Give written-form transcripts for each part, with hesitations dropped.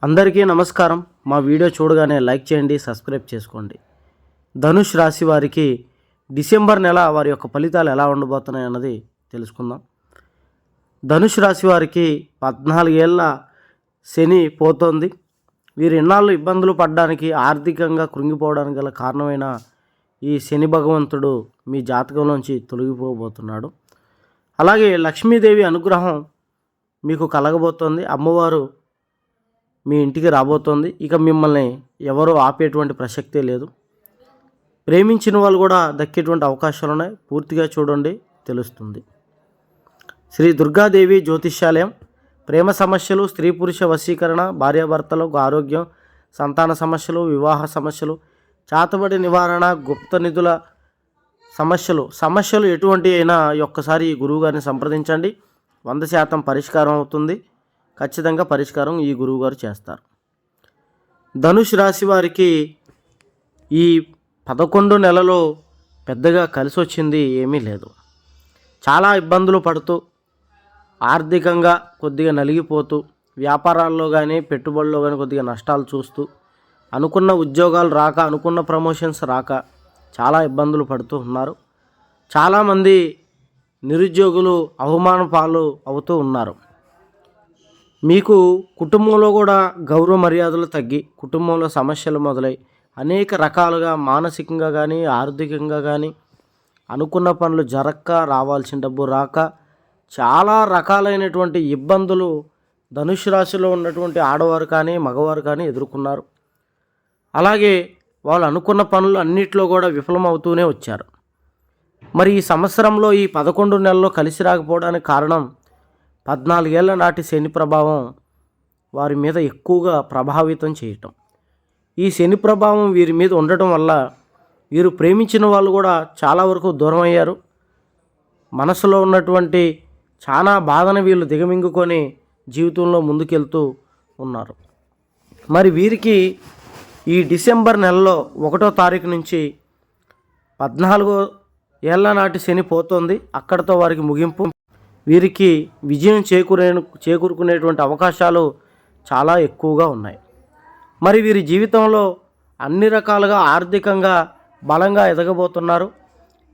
అందరికీ నమస్కారం. మా వీడియో చూడగానే లైక్ చేయండి, సబ్స్క్రైబ్ చేసుకోండి. ధనుష్ రాశి వారికి డిసెంబర్ నెల వారి యొక్క ఫలితాలు ఎలా ఉండబోతున్నాయి అన్నది తెలుసుకుందాం. ధనుష్ రాశి వారికి 14 ఏళ్ళ శని పోతోంది. వీరు ఎన్నాళ్ళు ఇబ్బందులు పడడానికి, ఆర్థికంగా కృంగిపోవడానికి గల కారణమైన ఈ శని భగవంతుడు మీ జాతకంలోంచి తొలగిపోబోతున్నాడు. అలాగే లక్ష్మీదేవి అనుగ్రహం మీకు కలగబోతోంది. అమ్మవారు మీ ఇంటికి రాబోతోంది. ఇక మిమ్మల్ని ఎవరో ఆపేటువంటి ప్రసక్తే లేదు. ప్రేమించిన వాళ్ళు కూడా దక్కేటువంటి అవకాశాలు ఉన్నాయి. పూర్తిగా చూడండి, తెలుస్తుంది. శ్రీ దుర్గాదేవి జ్యోతిష్యాలయం. ప్రేమ సమస్యలు, స్త్రీ పురుష వశీకరణ, భార్యాభర్తలకు ఆరోగ్యం, సంతాన సమస్యలు, వివాహ సమస్యలు, చాతబడి నివారణ, గుప్త నిధుల సమస్యలు ఎటువంటి అయినా ఒక్కసారి ఈ గురువుగారిని సంప్రదించండి. 100% పరిష్కారం అవుతుంది. ఖచ్చితంగా పరిష్కారం ఈ గురువుగారు చేస్తారు. ధనుష్ రాశి వారికి ఈ 11 నెలలో పెద్దగా కలిసి వచ్చింది ఏమీ లేదు. చాలా ఇబ్బందులు పడుతూ, ఆర్థికంగా కొద్దిగా నలిగిపోతూ, వ్యాపారాల్లో కానీ పెట్టుబడుల్లో కానీ కొద్దిగా నష్టాలు చూస్తూ, అనుకున్న ఉద్యోగాలు రాక, అనుకున్న ప్రమోషన్స్ రాక చాలా ఇబ్బందులు పడుతూ ఉన్నారు. చాలామంది నిరుద్యోగులు అవమాన పాలు అవుతూ ఉన్నారు. మీకు కుటుంబంలో కూడా గౌరవ మర్యాదలు తగ్గి, కుటుంబంలో సమస్యలు మొదలై, అనేక రకాలుగా మానసికంగా కానీ ఆర్థికంగా కానీ అనుకున్న పనులు జరక్క, రావాల్సిన డబ్బు రాక, చాలా రకాలైనటువంటి ఇబ్బందులు ధనుష్ రాశిలో ఉన్నటువంటి ఆడవారు కానీ మగవారు కానీ ఎదుర్కొన్నారు. అలాగే వాళ్ళు అనుకున్న పనులు అన్నిట్లో కూడా విఫలమవుతూనే వచ్చారు. మరి ఈ సంవత్సరంలో ఈ 11 నెలల్లో కలిసి రాకపోవడానికి కారణం 14 ఏళ్ల నాటి శని ప్రభావం వారి మీద ఎక్కువగా ప్రభావితం చేయటం. ఈ శని ప్రభావం వీరి మీద ఉండటం వల్ల వీరు ప్రేమించిన వాళ్ళు కూడా చాలా వరకు దూరం అయ్యారు. మనసులో ఉన్నటువంటి చాలా బాధను వీళ్ళు దిగమింగుకొని జీవితంలో ముందుకెళ్తూ ఉన్నారు. మరి వీరికి ఈ డిసెంబర్ నెలలో 1వ తారీఖు నుంచి 14 ఏళ్ల నాటి శని పోతోంది. అక్కడితో వారికి ముగింపు. వీరికి విజయం చేకూరుకునేటువంటి అవకాశాలు చాలా ఎక్కువగా ఉన్నాయి. మరి వీరి జీవితంలో అన్ని రకాలుగా ఆర్థికంగా బలంగా ఎదగబోతున్నారు.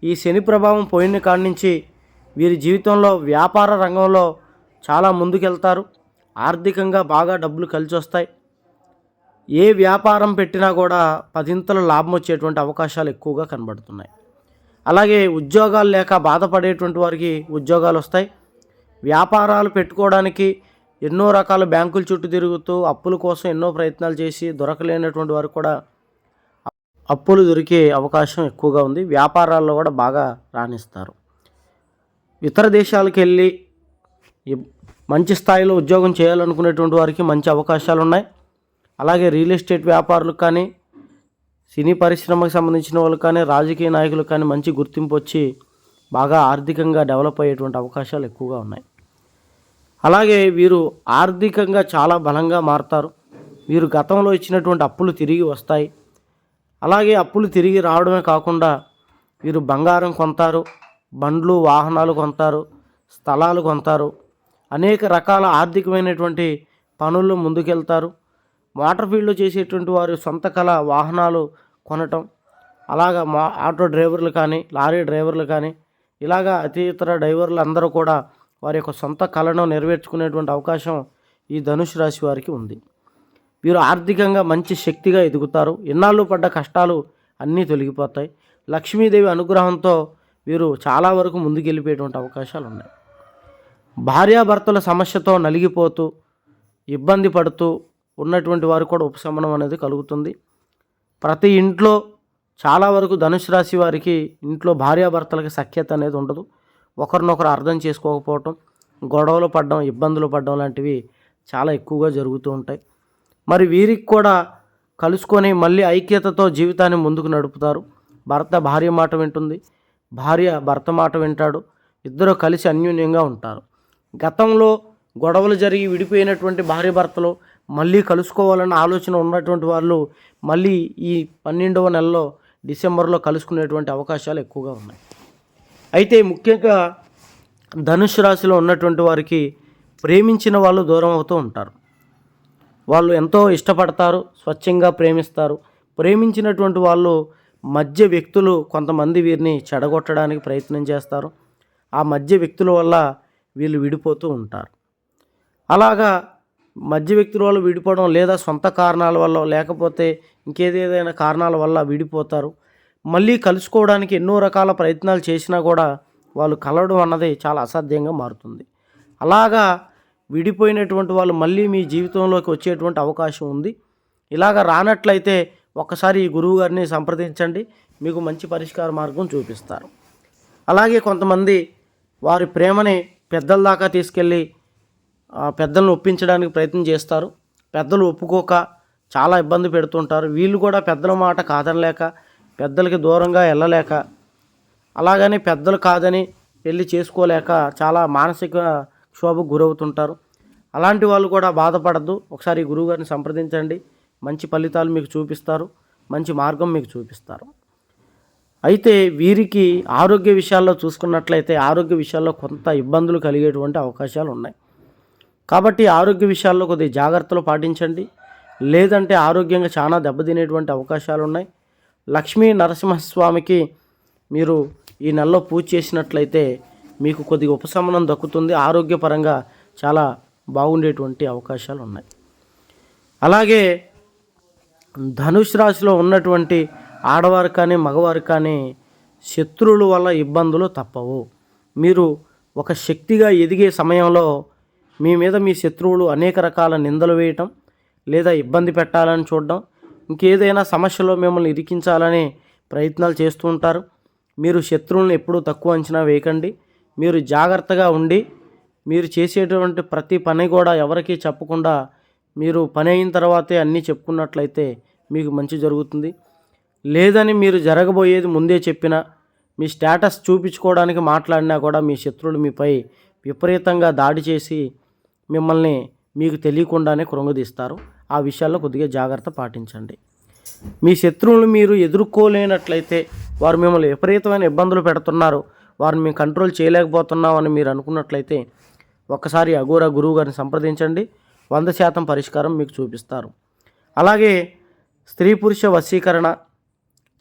ఈ శని ప్రభావం పోయిన కాడి నుంచి వీరి జీవితంలో వ్యాపార రంగంలో చాలా ముందుకెళ్తారు. ఆర్థికంగా బాగా డబ్బులు కలిసి వస్తాయి. ఏ వ్యాపారం పెట్టినా కూడా 10ంతల లాభం వచ్చేటువంటి అవకాశాలు ఎక్కువగా కనబడుతున్నాయి. అలాగే ఉద్యోగాలు లేక బాధపడేటువంటి వారికి ఉద్యోగాలు వస్తాయి. వ్యాపారాలు పెట్టుకోవడానికి ఎన్నో రకాల బ్యాంకుల చుట్టూ తిరుగుతూ అప్పుల కోసం ఎన్నో ప్రయత్నాలు చేసి దొరకలేనటువంటి వారు కూడా అప్పులు దొరికే అవకాశం ఎక్కువగా ఉంది. వ్యాపారాల్లో కూడా బాగా రాణిస్తారు. ఇతర దేశాలకు వెళ్ళి మంచి స్థాయిలో ఉద్యోగం చేయాలనుకునేటువంటి వారికి మంచి అవకాశాలు ఉన్నాయి. అలాగే రియల్ ఎస్టేట్ వ్యాపారులకు కానీ, సినీ పరిశ్రమకు సంబంధించిన వాళ్ళు కానీ, రాజకీయ నాయకులకు కానీ మంచి గుర్తింపు వచ్చి బాగా ఆర్థికంగా డెవలప్ అయ్యేటువంటి అవకాశాలు ఎక్కువగా ఉన్నాయి. అలాగే వీరు ఆర్థికంగా చాలా బలంగా మారుతారు. వీరు గతంలో ఇచ్చినటువంటి అప్పులు తిరిగి వస్తాయి. అలాగే అప్పులు తిరిగి రావడమే కాకుండా వీరు బంగారం కొంటారు, బండ్లు వాహనాలు కొంటారు, స్థలాలు కొంటారు, అనేక రకాల ఆర్థికమైనటువంటి పనుల్లో ముందుకెళ్తారు. మోటార్ ఫీల్డ్లో చేసేటువంటి వారు సొంత కళ వాహనాలు కొనటం, అలాగా ఆటో డ్రైవర్లు కానీ, లారీ డ్రైవర్లు కానీ, ఇలాగా ఇతర డ్రైవర్లు అందరూ కూడా వారి యొక్క సొంత కళను నెరవేర్చుకునేటువంటి అవకాశం ఈ ధనుష్ రాశి వారికి ఉంది. వీరు ఆర్థికంగా మంచి శక్తిగా ఎదుగుతారు. ఎన్నాళ్ళు పడ్డ కష్టాలు అన్నీ తొలగిపోతాయి. లక్ష్మీదేవి అనుగ్రహంతో వీరు చాలా వరకు ముందుకెళ్ళిపోయేటువంటి అవకాశాలు ఉన్నాయి. భార్యాభర్తల సమస్యతో నలిగిపోతూ ఇబ్బంది పడుతూ ఉన్నటువంటి వారు కూడా ఉపశమనం అనేది కలుగుతుంది. ప్రతి ఇంట్లో చాలా వరకు ధనుష్ రాశి వారికి ఇంట్లో భార్యాభర్తలకి సఖ్యత అనేది ఉండదు. ఒకరినొకరు అర్థం చేసుకోకపోవటం, గొడవలు పడడం, ఇబ్బందులు పడడం లాంటివి చాలా ఎక్కువగా జరుగుతూ ఉంటాయి. మరి వీరికి కూడా కలుసుకొని మళ్ళీ ఐక్యతతో జీవితాన్ని ముందుకు నడుపుతారు. భర్త భార్య మాట వింటుంది, భార్య భర్త మాట వింటాడు. ఇద్దరు కలిసి అన్యోన్యంగా ఉంటారు. గతంలో గొడవలు జరిగి విడిపోయినటువంటి భార్య భర్తలు మళ్ళీ కలుసుకోవాలన్న ఆలోచన ఉన్నటువంటి వాళ్ళు మళ్ళీ ఈ 12వ నెలలో డిసెంబర్లో కలుసుకునేటువంటి అవకాశాలు ఎక్కువగా ఉన్నాయి. అయితే ముఖ్యంగా ధనుష్ రాశిలో ఉన్నటువంటి వారికి ప్రేమించిన వాళ్ళు దూరం అవుతూ ఉంటారు. వాళ్ళు ఎంతో ఇష్టపడతారు, స్వచ్ఛంగా ప్రేమిస్తారు. ప్రేమించినటువంటి వాళ్ళు మధ్య వ్యక్తులు కొంతమంది వీరిని చెడగొట్టడానికి ప్రయత్నం చేస్తారు. ఆ మధ్య వ్యక్తుల వల్ల వీళ్ళు విడిపోతూ ఉంటారు. అలాగా మధ్య వ్యక్తుల వల్ల విడిపోవడం, లేదా సొంత కారణాల వల్ల, లేకపోతే ఇంకేదేదైనా కారణాల వల్ల విడిపోతారు. మళ్ళీ కలుసుకోవడానికి ఎన్నో రకాల ప్రయత్నాలు చేసినా కూడా వాళ్ళు కలవడం అన్నది చాలా అసాధ్యంగా మారుతుంది. అలాగా విడిపోయినటువంటి వాళ్ళు మళ్ళీ మీ జీవితంలోకి వచ్చేటువంటి అవకాశం ఉంది. ఇలాగ రానట్లయితే ఒక్కసారి ఈ గురువుగారిని సంప్రదించండి, మీకు మంచి పరిష్కార మార్గం చూపిస్తారు. అలాగే కొంతమంది వారి ప్రేమని పెద్దల దాకా తీసుకెళ్ళి పెద్దలను ఒప్పించడానికి ప్రయత్నం చేస్తారు. పెద్దలు ఒప్పుకోక చాలా ఇబ్బంది పెడుతుంటారు. వీళ్ళు కూడా పెద్దల మాట కాదనలేక, పెద్దలకి దూరంగా వెళ్ళలేక, అలాగని పెద్దలు కాదని పెళ్లి చేసుకోలేక చాలా మానసిక క్షోభకు గురవుతుంటారు. అలాంటి వాళ్ళు కూడా బాధపడద్దు, ఒకసారి గురువుగారిని సంప్రదించండి, మంచి ఫలితాలు మీకు చూపిస్తారు, మంచి మార్గం మీకు చూపిస్తారు. అయితే వీరికి ఆరోగ్య విషయాల్లో చూసుకున్నట్లయితే ఆరోగ్య విషయాల్లో కొంత ఇబ్బందులు కలిగేటువంటి అవకాశాలు ఉన్నాయి. కాబట్టి ఆరోగ్య విషయాల్లో కొద్దిగా జాగ్రత్తలు పాటించండి, లేదంటే ఆరోగ్యంగా చాలా దెబ్బతినేటువంటి అవకాశాలు ఉన్నాయి. లక్ష్మీ నరసింహస్వామికి మీరు ఈ నెలలో పూజ చేసినట్లయితే మీకు కొద్దిగా ఉపశమనం దక్కుతుంది, ఆరోగ్యపరంగా చాలా బాగుండేటువంటి అవకాశాలు ఉన్నాయి. అలాగే ధనుష్ రాశిలో ఉన్నటువంటి ఆడవారు కానీ మగవారు కానీ శత్రువుల వల్ల ఇబ్బందులు తప్పవు. మీరు ఒక శక్తిగా ఎదిగే సమయంలో మీ మీద మీ శత్రువులు అనేక రకాల నిందలు వేయటం, లేదా ఇబ్బంది పెట్టాలని చూడడం, ఇంకేదైనా సమస్యలో మిమ్మల్ని ఇరికించాలని ప్రయత్నాలు చేస్తూ ఉంటారు. మీరు శత్రువులను ఎప్పుడూ తక్కువ అంచనా వేయకండి. మీరు జాగ్రత్తగా ఉండి మీరు చేసేటువంటి ప్రతి పని కూడా ఎవరికీ చెప్పకుండా మీరు పని అయిన తర్వాతే అన్నీ చెప్పుకున్నట్లయితే మీకు మంచి జరుగుతుంది. లేదని మీరు జరగబోయేది ముందే చెప్పినా, మీ స్టేటస్ చూపించుకోవడానికి మాట్లాడినా కూడా మీ శత్రువులు మీపై విపరీతంగా దాడి చేసి మిమ్మల్ని మీకు తెలియకుండానే కృంగదీస్తారు. ఆ విషయాల్లో కొద్దిగా జాగ్రత్త పాటించండి. మీ శత్రువులు మీరు ఎదుర్కోలేనట్లయితే, వారు మిమ్మల్ని విపరీతమైన ఇబ్బందులు పెడుతున్నారు, వారిని మేము కంట్రోల్ చేయలేకపోతున్నామని మీరు అనుకున్నట్లయితే ఒక్కసారి అఘోరా గురువు గారిని సంప్రదించండి, 100% పరిష్కారం మీకు చూపిస్తారు. అలాగే స్త్రీ పురుష వశీకరణ,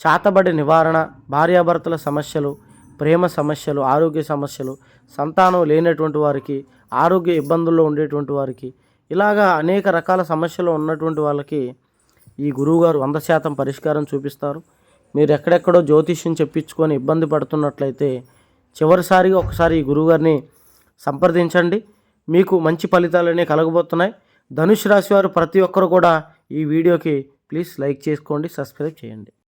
చాతబడి నివారణ, భార్యాభర్తల సమస్యలు, ప్రేమ సమస్యలు, ఆరోగ్య సమస్యలు, సంతానం లేనటువంటి వారికి, ఆరోగ్య ఇబ్బందుల్లో ఉండేటువంటి వారికి, ఇలాగా అనేక రకాల సమస్యలు ఉన్నటువంటి వాళ్ళకి ఈ గురువుగారు 100% పరిష్కారం చూపిస్తారు. మీరు ఎక్కడెక్కడో జ్యోతిష్యం చెప్పించుకొని ఇబ్బంది పడుతున్నట్లయితే చివరిసారిగా ఒకసారి ఈ గురువుగారిని సంప్రదించండి, మీకు మంచి ఫలితాలనే కలగబోతున్నాయి. ధనుష్ రాశి వారు ప్రతి ఒక్కరు కూడా ఈ వీడియోకి ప్లీజ్ లైక్ చేసుకోండి, సబ్స్క్రైబ్ చేయండి.